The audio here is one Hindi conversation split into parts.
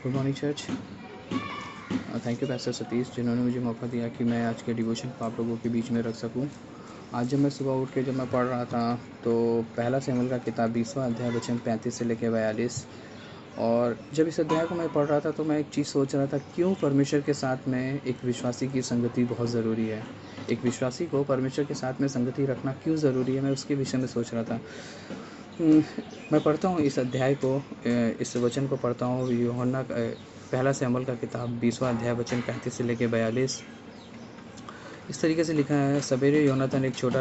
Good morning church. Thank you pastor Satish जिन्होंने मुझे मौका दिया कि मैं आज के डिवोशन को आप लोगों के बीच में रख सकूं। आज जब मैं सुबह उठ के जब मैं पढ़ रहा था तो पहला शमूएल का किताब 20वां अध्याय वचन 35 से लेकर 42। और जब इस अध्याय को मैं पढ़ रहा था तो मैं एक चीज़ सोच रहा था, क्यों परमेश्वर के साथ में एक विश्वासी की संगति बहुत ज़रूरी है। एक विश्वासी को परमेश्वर के साथ में संगति रखना क्यों ज़रूरी है, मैं उसके विषय में सोच रहा था। मैं पढ़ता हूँ इस अध्याय को, इस वचन को पढ़ता हूँ। यूहन्ना पहला शमूएल का किताब 20वां अध्याय वचन 35 से लेकर 42। इस तरीके से लिखा है। सवेरे योनातान एक छोटा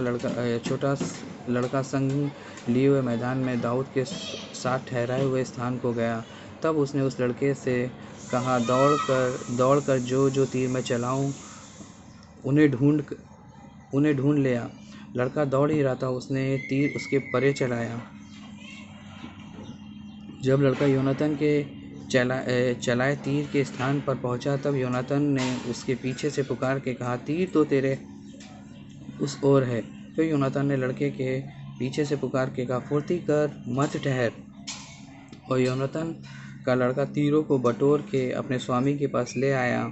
लड़का संग लिए हुए मैदान में दाऊद के साथ ठहराए हुए स्थान को गया। तब उसने उस लड़के से कहा, दौड़ कर जो तीर मैं चलाऊं उन्हें ढूंढ ले आ। लड़का दौड़ ही रहा था, उसने तीर उसके परे चलाया। जब लड़का योनातान के चलाए तीर के स्थान पर पहुंचा, तब योनातान ने उसके पीछे से पुकार के कहा, तीर तो तेरे उस ओर है। फिर योनातान ने लड़के के पीछे से पुकार के कहा, फुर्ती कर, मत ठहर। और योनातान का लड़का तीरों को बटोर के अपने स्वामी के पास ले आया।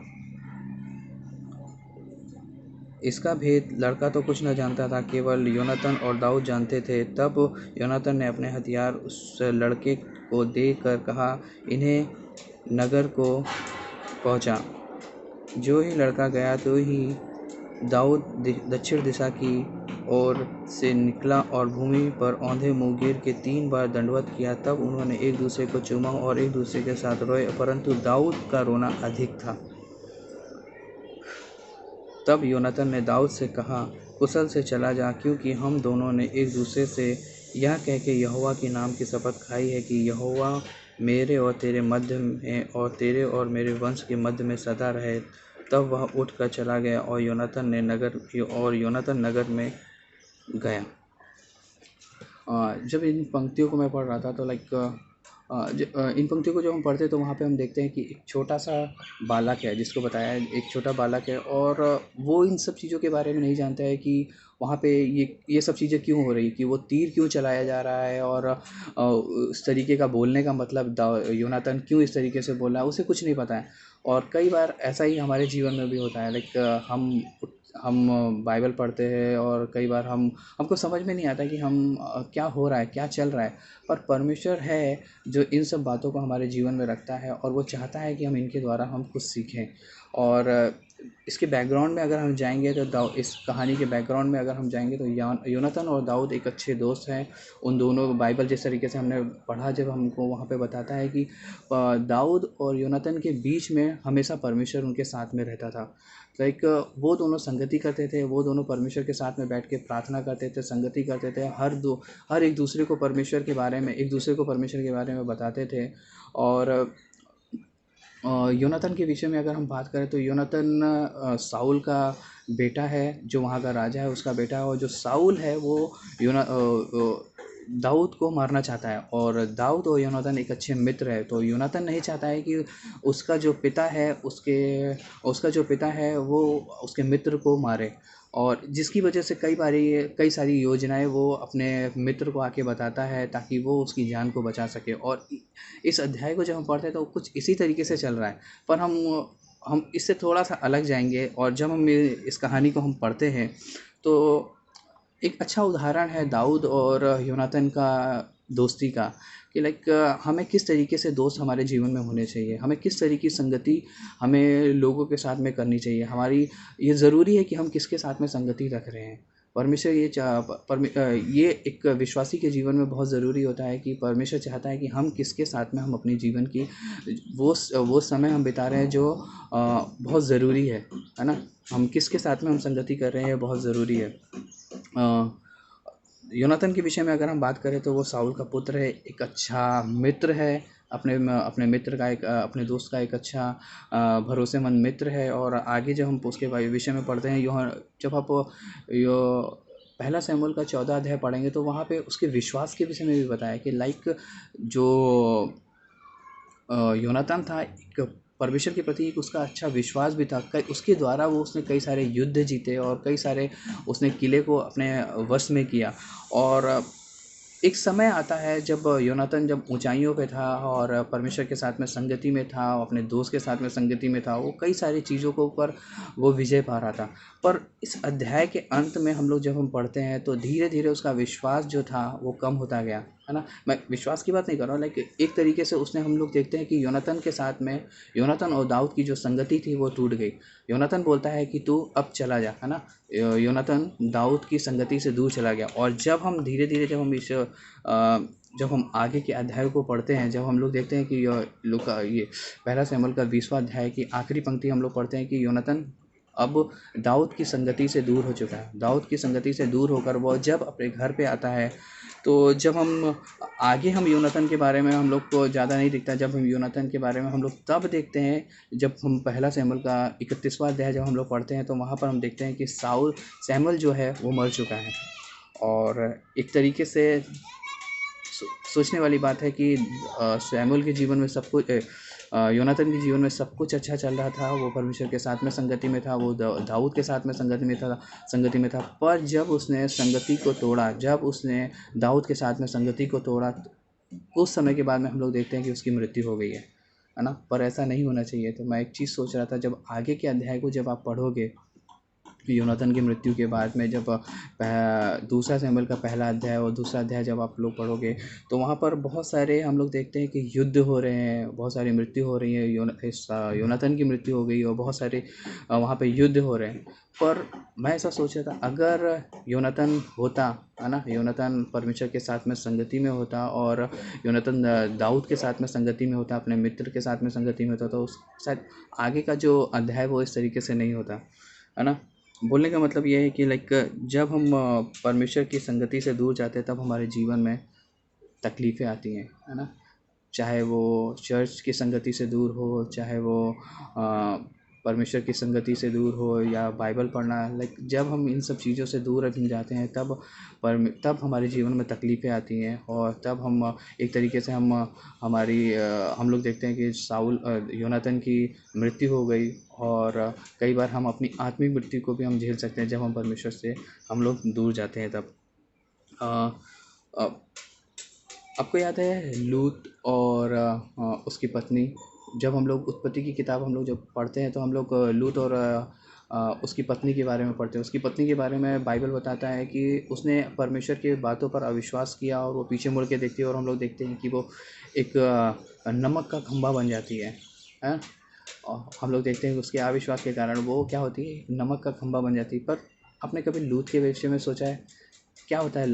इसका भेद लड़का तो कुछ न जानता था, केवल योनातान और दाऊद जानते थे। तब योनातान ने अपने हथियार उस लड़के को देकर कहा, इन्हें नगर को पहुंचा। जो ही लड़का गया तो ही दाऊद दक्षिण दिशा की ओर से निकला और भूमि पर औंधे मुँह गिर के 3 बार दंडवत किया। तब उन्होंने एक दूसरे को चूमा और एक दूसरे के साथ रोए, परंतु दाऊद का रोना अधिक था। तब योनातान ने दाऊद से कहा, कुशल से चला जा, क्योंकि हम दोनों ने एक दूसरे से यह कह के यहोवा के नाम की शपथ खाई है कि यहोवा मेरे और तेरे मध्य में और तेरे और मेरे वंश के मध्य में सदा रहे। तब वह उठकर चला गया और योनातान नगर में गया। जब इन पंक्तियों को मैं पढ़ रहा था तो इन पंक्तियों को जब हम पढ़ते तो वहाँ पे हम देखते हैं कि एक छोटा सा बालक है, जिसको बताया है एक छोटा बालक है, और वो इन सब चीज़ों के बारे में नहीं जानता है कि वहाँ पे ये सब चीज़ें क्यों हो रही, कि वो तीर क्यों चलाया जा रहा है, और उस तरीके का बोलने का मतलब योनातान क्यों इस तरीके से बोल रहा है, उसे कुछ नहीं पता है। और कई बार ऐसा ही हमारे जीवन में भी होता है। हम बाइबल पढ़ते हैं और कई बार हमको समझ में नहीं आता कि क्या हो रहा है, क्या चल रहा है। पर परमेश्वर है जो इन सब बातों को हमारे जीवन में रखता है, और वो चाहता है कि हम इनके द्वारा हम कुछ सीखें। और इसके बैकग्राउंड में अगर हम जाएंगे तो इस कहानी के बैकग्राउंड में अगर हम जाएंगे तो योनातान और दाऊद एक अच्छे दोस्त हैं। उन दोनों बाइबल जिस तरीके से हमने पढ़ा, जब हमको वहाँ पे बताता है कि दाऊद और योनातान के बीच में हमेशा परमेश्वर उनके साथ में रहता था। वो दोनों संगति करते थे, वो दोनों परमेश्वर के साथ में बैठ के प्रार्थना करते थे, संगति करते थे। हर एक दूसरे को परमेश्वर के बारे में बताते थे। और योनातान के विषय में अगर हम बात करें तो योनातान साउल का बेटा है, जो वहाँ का राजा है उसका बेटा है। और जो साउल है वो दाऊद को मारना चाहता है, और दाऊद और योनातान एक अच्छे मित्र है। तो योनातान नहीं चाहता है कि उसका जो पिता है वो उसके मित्र को मारे, और जिसकी वजह से कई सारी योजनाएं वो अपने मित्र को आके बताता है ताकि वो उसकी जान को बचा सके। और इस अध्याय को जब हम पढ़ते हैं तो कुछ इसी तरीके से चल रहा है। पर हम इससे थोड़ा सा अलग जाएंगे, और जब हम इस कहानी को हम पढ़ते हैं तो एक अच्छा उदाहरण है दाऊद और योनातान का दोस्ती का, कि हमें किस तरीके से दोस्त हमारे जीवन में होने चाहिए, हमें किस तरीके की संगति हमें लोगों के साथ में करनी चाहिए। ये ज़रूरी है कि हम किसके साथ में संगति रख रहे हैं। परमेश्वर ये एक विश्वासी के जीवन में बहुत ज़रूरी होता है कि परमेश्वर चाहता है कि हम किसके साथ में हम अपने जीवन की वो समय हम बिता रहे हैं जो बहुत ज़रूरी है ना। हम किसके साथ में हम संगति कर रहे हैं, बहुत ज़रूरी है। योनातान के विषय में अगर हम बात करें तो वो साउल का पुत्र है, एक अच्छा मित्र है, अपने मित्र का अपने दोस्त का एक अच्छा भरोसेमंद मित्र है। और आगे जब हम उसके विषय में पढ़ते हैं, जब आप पहला शमूएल का 14 अध्याय पढ़ेंगे तो वहाँ पे उसके विश्वास के विषय में भी बताया कि जो योनातान था, एक परमेश्वर के प्रति एक उसका अच्छा विश्वास भी था। उसके द्वारा उसने कई सारे युद्ध जीते और कई सारे उसने किले को अपने वश में किया। और एक समय आता है जब योनातान जब ऊंचाइयों पे था और परमेश्वर के साथ में संगति में था, अपने दोस्त के साथ में संगति में था, वो कई सारी चीज़ों के ऊपर वो विजय पा रहा था। पर इस अध्याय के अंत में हम लोग जब हम पढ़ते हैं तो धीरे धीरे उसका विश्वास जो था वो कम होता गया, है ना। मैं विश्वास की बात नहीं कर रहा हूँ, लाइक एक तरीके से उसने, हम लोग देखते हैं कि योनातान के साथ में, योनातान और दाऊद की जो संगति थी वो टूट गई। योनातान बोलता है कि तू अब चला जा, है ना। योनातान दाऊद की संगति से दूर चला गया। और जब हम धीरे धीरे जब हम आगे के अध्याय को पढ़ते हैं, जब हम लोग देखते हैं कि लूका ये पहला शमूएल का 20वां अध्याय की आखिरी पंक्ति हम लोग पढ़ते हैं कि योनातान अब दाऊद की संगति से दूर हो चुका है। दाऊद की संगति से दूर होकर वो जब अपने घर पे आता है, तो जब हम आगे, हम योनातान के बारे में हम लोग को ज़्यादा नहीं दिखता। जब हम योनातान के बारे में हम लोग तब देखते हैं जब हम पहला शमूएल का 31वां अध्याय जब हम लोग पढ़ते हैं, तो वहाँ पर हम देखते हैं कि शमूएल जो है वो मर चुका है। और एक तरीके से सोचने वाली बात है कि शमूएल के जीवन में सब कुछ, योनातान के जीवन में सब कुछ अच्छा चल रहा था। वो परमेश्वर के साथ में संगति में था, वो दाऊद के साथ में संगति में था। पर जब उसने संगति को तोड़ा, जब उसने दाऊद के साथ में संगति को तोड़ा, कुछ समय के बाद में हम लोग देखते हैं कि उसकी मृत्यु हो गई है ना। पर ऐसा नहीं होना चाहिए। तो मैं एक चीज़ सोच रहा था, जब आगे के अध्याय को जब आप पढ़ोगे, योनातान की मृत्यु के बाद में जब दूसरा शमूएल का पहला अध्याय और दूसरा अध्याय जब आप लोग पढ़ोगे, तो वहाँ पर बहुत सारे हम लोग देखते हैं कि युद्ध हो रहे हैं, बहुत सारी मृत्यु हो रही है। योनातान की मृत्यु हो गई और बहुत सारे वहाँ पे युद्ध हो रहे हैं। पर मैं ऐसा सोच रहा था, अगर योनातान होता, है ना, योनातान परमेश्वर के साथ में संगति में होता और योनातान दाऊद के साथ में संगति में होता, अपने मित्र के साथ में संगति में होता, तो शायद आगे का जो अध्याय वो इस तरीके से नहीं होता, है ना। बोलने का मतलब ये है कि लाइक जब हम परमेश्वर की संगति से दूर जाते हैं, तब हमारे जीवन में तकलीफ़ें आती हैं, है ना। चाहे वो चर्च की संगति से दूर हो, चाहे वो परमेश्वर की संगति से दूर हो, या बाइबल पढ़ना, लाइक जब हम इन सब चीज़ों से दूर हम जाते हैं, तब हमारे जीवन में तकलीफ़ें आती हैं। और तब हम एक तरीके से हम लोग देखते हैं कि योनातान की मृत्यु हो गई। और कई बार हम अपनी आत्मिक मृत्यु को भी हम झेल सकते हैं, जब हम परमेश्वर से हम लोग दूर जाते हैं तब। अ, आपको याद है लूत और उसकी पत्नी, जब हम लोग उत्पत्ति की किताब हम लोग जब पढ़ते हैं, तो हम लोग लूत और उसकी पत्नी के बारे में पढ़ते हैं। उसकी पत्नी के बारे में बाइबल बताता है कि उसने परमेश्वर की बातों पर अविश्वास किया और वो पीछे मुड़ के देखती है, और हम लोग देखते हैं कि वो एक नमक का खंभा बन जाती है। और हम लोग देखते हैं कि उसके अविश्वास के कारण वो क्या होती है, नमक का खंभा बन जाती है। पर आपने कभी लूत के विषय में सोचा है, क्या होता है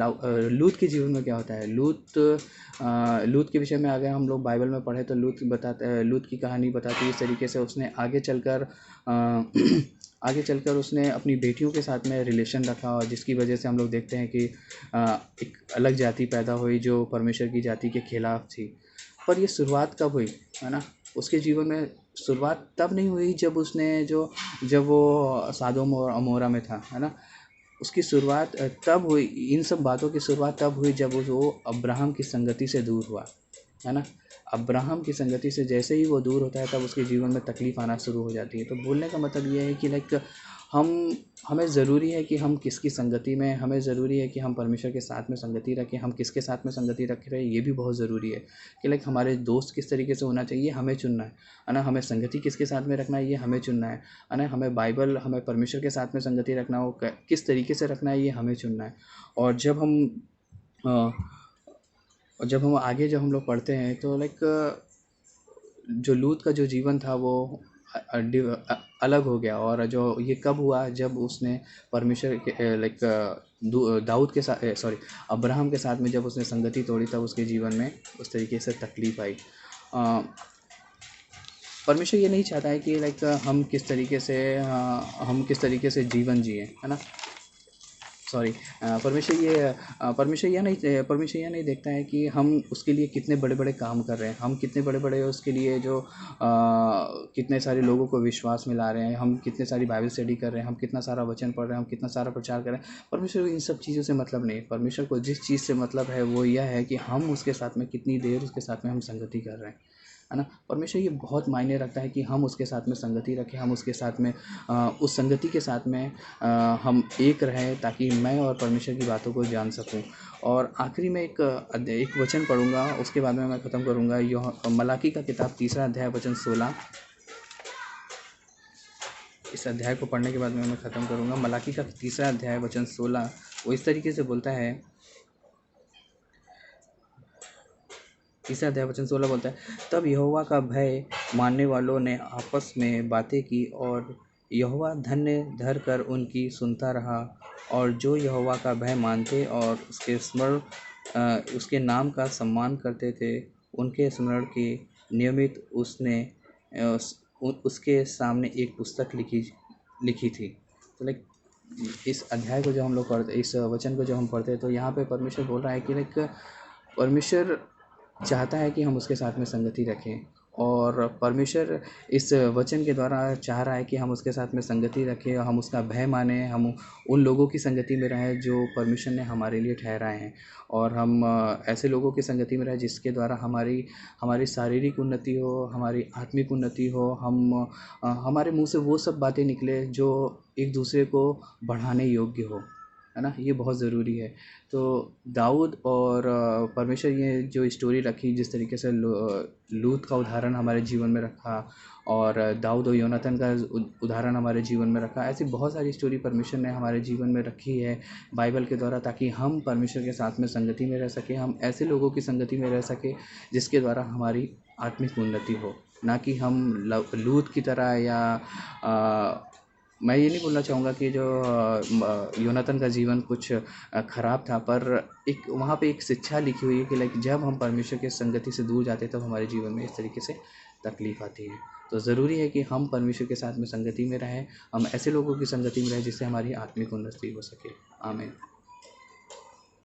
लूत के जीवन में क्या होता है? लूत के विषय में अगर हम लोग बाइबल में पढ़े, तो लूत की कहानी बताती है इस तरीके से। उसने आगे चलकर आगे चलकर उसने अपनी बेटियों के साथ में रिलेशन रखा, और जिसकी वजह से हम लोग देखते हैं कि एक अलग जाति पैदा हुई जो परमेश्वर की जाति के खिलाफ थी। पर ये शुरुआत कब हुई, है ना? उसके जीवन में शुरुआत तब नहीं हुई जब वो सादोम और अमोरा में था, है ना। उसकी शुरुआत तब हुई, इन सब बातों की शुरुआत तब हुई जब वो अब्राहम की संगति से दूर हुआ, है ना। अब्राहम की संगति से जैसे ही वो दूर होता है, तब उसके जीवन में तकलीफ आना शुरू हो जाती है। तो बोलने का मतलब ये है कि लाइक हमें ज़रूरी है कि हम किसकी संगति में, हमें ज़रूरी है कि हम परमेश्वर के साथ में संगति रखें। हम किसके साथ में संगति रख रहे हैं, ये भी बहुत ज़रूरी है कि लाइक हमारे दोस्त किस तरीके से होना चाहिए, हमें चुनना है ना। हमें संगति किसके साथ में रखना है, ये हमें चुनना है ना। हमें परमेश्वर के साथ में संगति रखना हो, किस तरीके से रखना है, ये हमें चुनना है। और जब हम लोग पढ़ते हैं, तो लाइक जो लूत का जो जीवन था वो अलग हो गया। और जो ये कब हुआ, जब उसने परमेश्वर के लाइक दाऊद के साथ, सॉरी, अब्राहम के साथ में जब उसने संगति तोड़ी, तब उसके जीवन में उस तरीके से तकलीफ आई। परमेश्वर ये नहीं चाहता है कि लाइक हम किस तरीके से जीवन जिए, है ना। सॉरी, परमेश्वर यह नहीं देखता है कि हम उसके लिए कितने बड़े बड़े काम कर रहे हैं, हम कितने बड़े बड़े उसके लिए कितने सारे लोगों को विश्वास में ला रहे हैं, हम कितने सारी बाइबल स्टडी कर रहे हैं, हम कितना सारा वचन पढ़ रहे हैं, हम कितना सारा प्रचार कर रहे हैं। परमेश्वर को इन सब चीज़ों से मतलब नहीं है। परमेश्वर को जिस चीज़ से मतलब है वो यह है कि हम उसके साथ में कितनी देर उसके साथ में हम संगति कर रहे हैं, है ना। परमेश्वर ये बहुत मायने रखता है कि हम उसके साथ में संगति रखें, हम उसके साथ में उस संगति के साथ में हम एक रहें, ताकि मैं और परमेश्वर की बातों को जान सकूं। और आखिरी में एक वचन पढ़ूंगा, उसके बाद में मैं ख़त्म करूंगा। मलाकी का किताब 3 अध्याय वचन 16। इस अध्याय को पढ़ने के बाद में मैं ख़त्म करूंगा। मलाकी का 3 अध्याय वचन 16 वो इस तरीके से बोलता है। 3 अध्याय वचन 16 बोलता है, तब यहोवा का भय मानने वालों ने आपस में बातें की, और यहोवा धन्य धर कर उनकी सुनता रहा। और जो यहोवा का भय मानते और उसके नाम का सम्मान करते थे, उनके स्मरण के नियमित उसने उसके सामने एक पुस्तक लिखी थी। तो लाइक इस अध्याय को जो हम लोग पढ़ते, इस वचन को जो हम पढ़ते हैं, तो यहाँ पे परमेश्वर बोल रहा है कि लाइक परमेश्वर चाहता है कि हम उसके साथ में संगति रखें, और परमेश्वर इस वचन के द्वारा चाह रहा है कि हम उसके साथ में संगति रखें, हम उसका भय माने, हम उन लोगों की संगति में रहें जो परमेश्वर ने हमारे लिए ठहराए हैं, और हम ऐसे लोगों की संगति में रहें जिसके द्वारा हमारी शारीरिक उन्नति हो, हमारी आत्मिक उन्नति हो, हमारे मुंह से वो सब बातें निकले जो एक दूसरे को बढ़ाने योग्य हो, है ना। ये बहुत ज़रूरी है। तो दाऊद और परमेश्वर ये जो स्टोरी रखी, जिस तरीके से लूत का उदाहरण हमारे जीवन में रखा, और दाऊद और योनातन का उदाहरण हमारे जीवन में रखा, ऐसी बहुत सारी स्टोरी परमेश्वर ने हमारे जीवन में रखी है बाइबल के द्वारा, ताकि हम परमेश्वर के साथ में संगति में रह सकें, हम ऐसे लोगों की संगति में रह सकें जिसके द्वारा हमारी आत्मिक उन्नति हो, ना कि हम लूत की तरह, या मैं ये नहीं बोलना चाहूँगा कि जो योनातन का जीवन कुछ ख़राब था, पर एक वहाँ पे एक शिक्षा लिखी हुई है कि लाइक जब हम परमेश्वर के संगति से दूर जाते हैं, तब हमारे जीवन में इस तरीके से तकलीफ़ आती है। तो ज़रूरी है कि हम परमेश्वर के साथ में संगति में रहें, हम ऐसे लोगों की संगति में रहें जिससे हमारी आत्मिक उन्नति हो सके। आमीन।